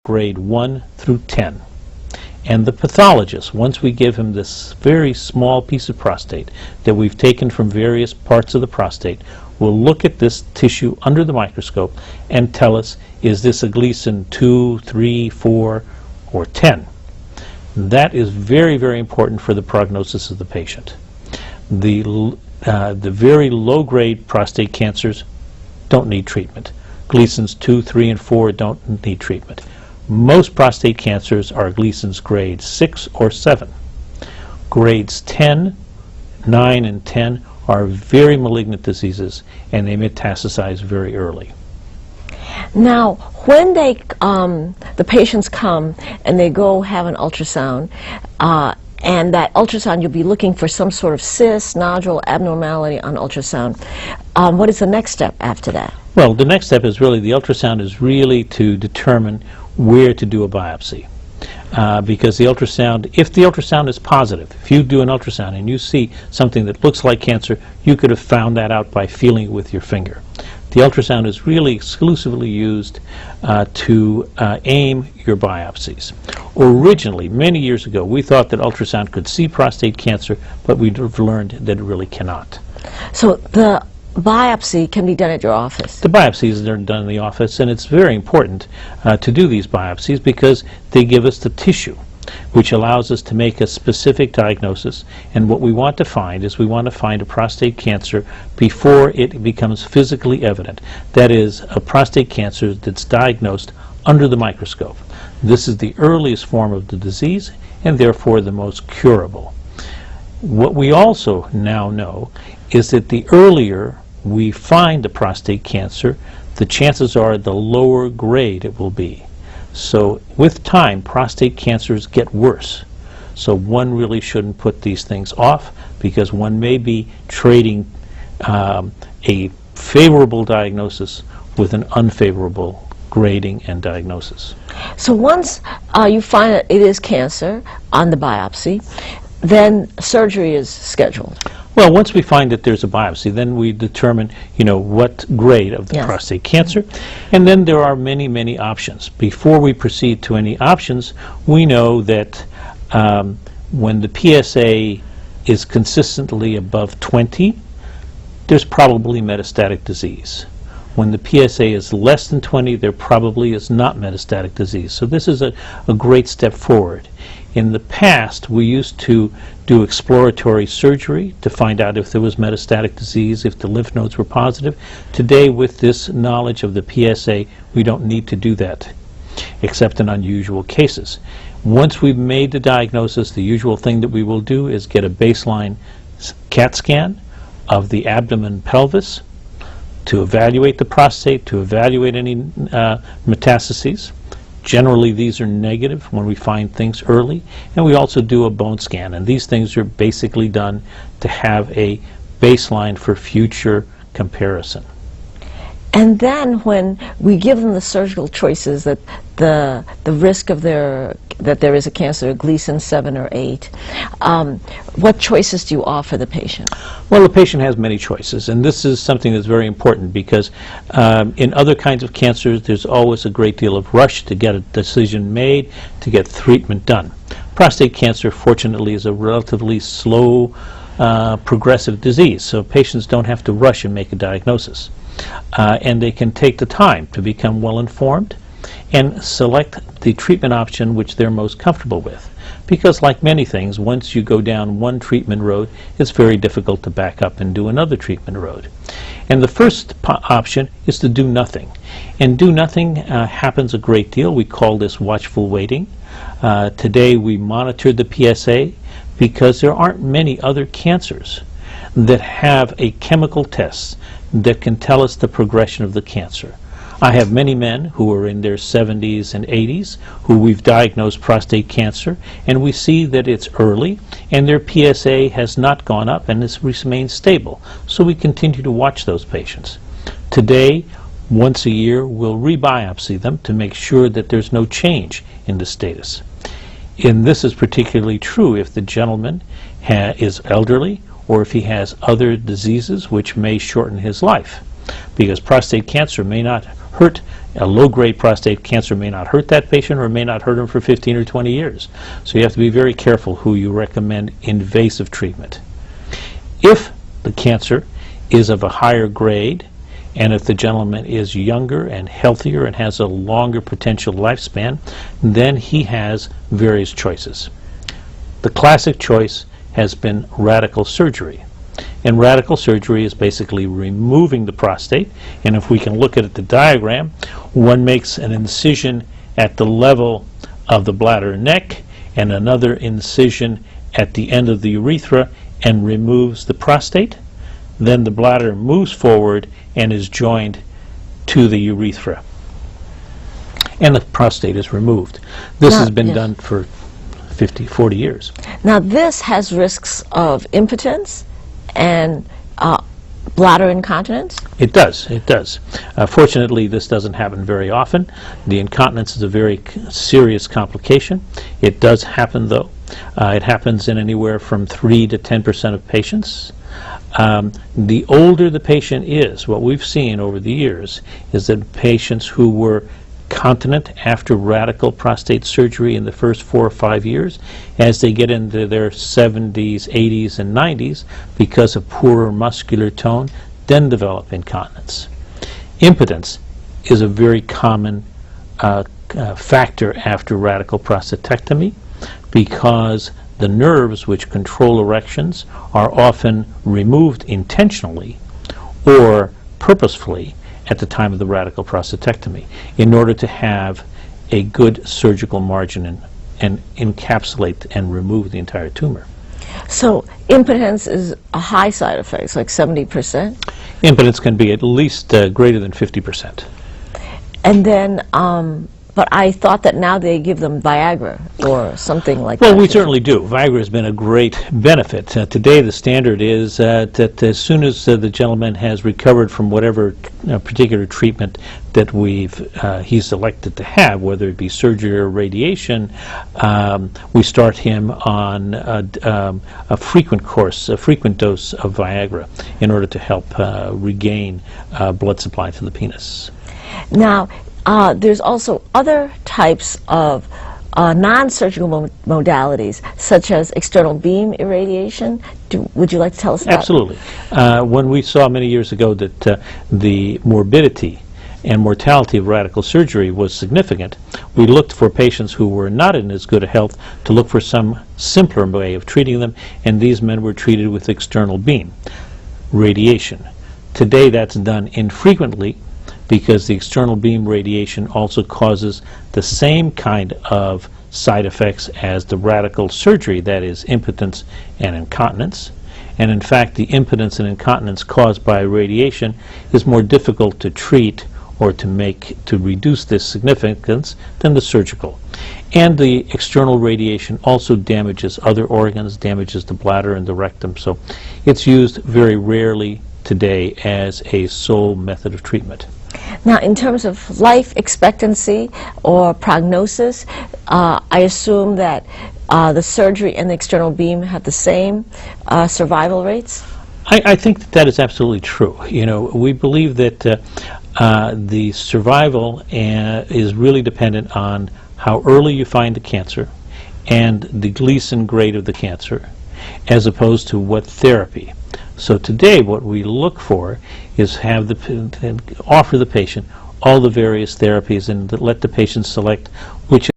grade 1 through 10. And the pathologist, once we give him this very small piece of prostate that we've taken from various parts of the prostate, will look at this tissue under the microscope and tell us, is this a Gleason 2, 3, 4, or 10? That is very, very important for the prognosis of the patient. The very low-grade prostate cancers don't need treatment. Gleasons 2, 3, and 4 don't need treatment. Most prostate cancers are Gleason's grade 6 or 7. Grades 10, 9, and 10 are very malignant diseases, and they metastasize very early. Now, when they, the patients come and they go have an ultrasound, and that ultrasound, you'll be looking for some sort of cyst, nodule, abnormality on ultrasound. What is the next step after that? Well, the next step is really, the ultrasound is really to determine where to do a biopsy. Because the ultrasound, if the ultrasound is positive, if you do an ultrasound and you see something that looks like cancer, you could have found that out by feeling it with your finger. The ultrasound is really exclusively used to aim your biopsies. Originally, many years ago, we thought that ultrasound could see prostate cancer, but we've learned that it really cannot. So the biopsy can be done at your office? The biopsies are done in the office, and it's very important to do these biopsies because they give us the tissue, which allows us to make a specific diagnosis. And what we want to find is, we want to find a prostate cancer before it becomes physically evident. That is, a prostate cancer that's diagnosed under the microscope. This is the earliest form of the disease, and therefore the most curable. What we also now know is that the earlier we find the prostate cancer, the chances are the lower grade it will be. So with time, prostate cancers get worse. So one really shouldn't put these things off, because one may be trading a favorable diagnosis with an unfavorable grading and diagnosis. So once you find that it is cancer on the biopsy, then surgery is scheduled. Well, once we find that there's a biopsy, then we determine, what grade of the prostate cancer, and then there are many, many options. Before we proceed to any options, we know that when the PSA is consistently above 20, there's probably metastatic disease. When the PSA is less than 20, there probably is not metastatic disease. So this is a great step forward. In the past, we used to do exploratory surgery to find out if there was metastatic disease, if the lymph nodes were positive. Today, with this knowledge of the PSA, we don't need to do that, except in unusual cases. Once we've made the diagnosis, the usual thing that we will do is get a baseline CAT scan of the abdomen pelvis to evaluate the prostate, to evaluate any metastases. Generally, these are negative when we find things early, and we also do a bone scan, and these things are basically done to have a baseline for future comparison. And then when we give them the surgical choices, that the risk of that there is a cancer, Gleason 7 or 8, what choices do you offer the patient? Well, the patient has many choices, and this is something that's very important, because in other kinds of cancers, there's always a great deal of rush to get a decision made, to get treatment done. Prostate cancer, fortunately, is a relatively slow, progressive disease, so patients don't have to rush and make a diagnosis. And they can take the time to become well informed and select the treatment option which they're most comfortable with. Because like many things, once you go down one treatment road, it's very difficult to back up and do another treatment road. And the first option is to do nothing. And do nothing happens a great deal. We call this watchful waiting. Today we monitor the PSA because there aren't many other cancers that have a chemical test that can tell us the progression of the cancer. I have many men who are in their 70s and 80s who we've diagnosed prostate cancer, and we see that it's early and their PSA has not gone up and has remained stable. So we continue to watch those patients. Today, once a year, we'll rebiopsy them to make sure that there's no change in the status. And this is particularly true if the gentleman is elderly or if he has other diseases which may shorten his life, because prostate cancer may not hurt. A low-grade prostate cancer may not hurt that patient, or it may not hurt him for 15 or 20 years. So you have to be very careful who you recommend invasive treatment. If the cancer is of a higher grade, and if the gentleman is younger and healthier and has a longer potential lifespan, then he has various choices. The classic choice has been radical surgery. And radical surgery is basically removing the prostate. And if we can look at the diagram, one makes an incision at the level of the bladder and neck, and another incision at the end of the urethra, and removes the prostate. Then the bladder moves forward and is joined to the urethra, and the prostate is removed. This has been done for 40 years. Now this has risks of impotence and bladder incontinence? It does, it does. Fortunately, this doesn't happen very often. The incontinence is a very serious complication. It does happen, though. It happens in anywhere from 3 to 10% of patients. The older the patient is, what we've seen over the years is that patients who were continent after radical prostate surgery in the first 4 or 5 years, as they get into their 70s, 80s, and 90s, because of poorer muscular tone, then develop incontinence. Impotence is a very common factor after radical prostatectomy, because the nerves which control erections are often removed intentionally or purposefully at the time of the radical prostatectomy in order to have a good surgical margin and encapsulate and remove the entire tumor. So impotence is a high side effect, it's like 70%? Impotence can be at least greater than 50%. And then, but I thought that now they give them Viagra or something like that. Well, we certainly do. Viagra has been a great benefit. Today the standard is that as soon as the gentleman has recovered from whatever particular treatment that he's elected to have, whether it be surgery or radiation, we start him on a frequent course, a frequent dose of Viagra in order to help regain blood supply to the penis. Now, there's also other types of non-surgical modalities, such as external beam irradiation. Would you like to tell us about Absolutely. When we saw many years ago that the morbidity and mortality of radical surgery was significant, we looked for patients who were not in as good a health to look for some simpler way of treating them, and these men were treated with external beam radiation. Today that's done infrequently, because the external beam radiation also causes the same kind of side effects as the radical surgery, that is impotence and incontinence. And in fact, the impotence and incontinence caused by radiation is more difficult to treat or to reduce this significance than the surgical. And the external radiation also damages other organs, damages the bladder and the rectum, so it's used very rarely today as a sole method of treatment. Now, in terms of life expectancy or prognosis, I assume that the surgery and the external beam have the same survival rates? I think that is absolutely true. You know, we believe that the survival is really dependent on how early you find the cancer and the Gleason grade of the cancer, as opposed to what therapy. So today what we look for is offer the patient all the various therapies and let the patient select which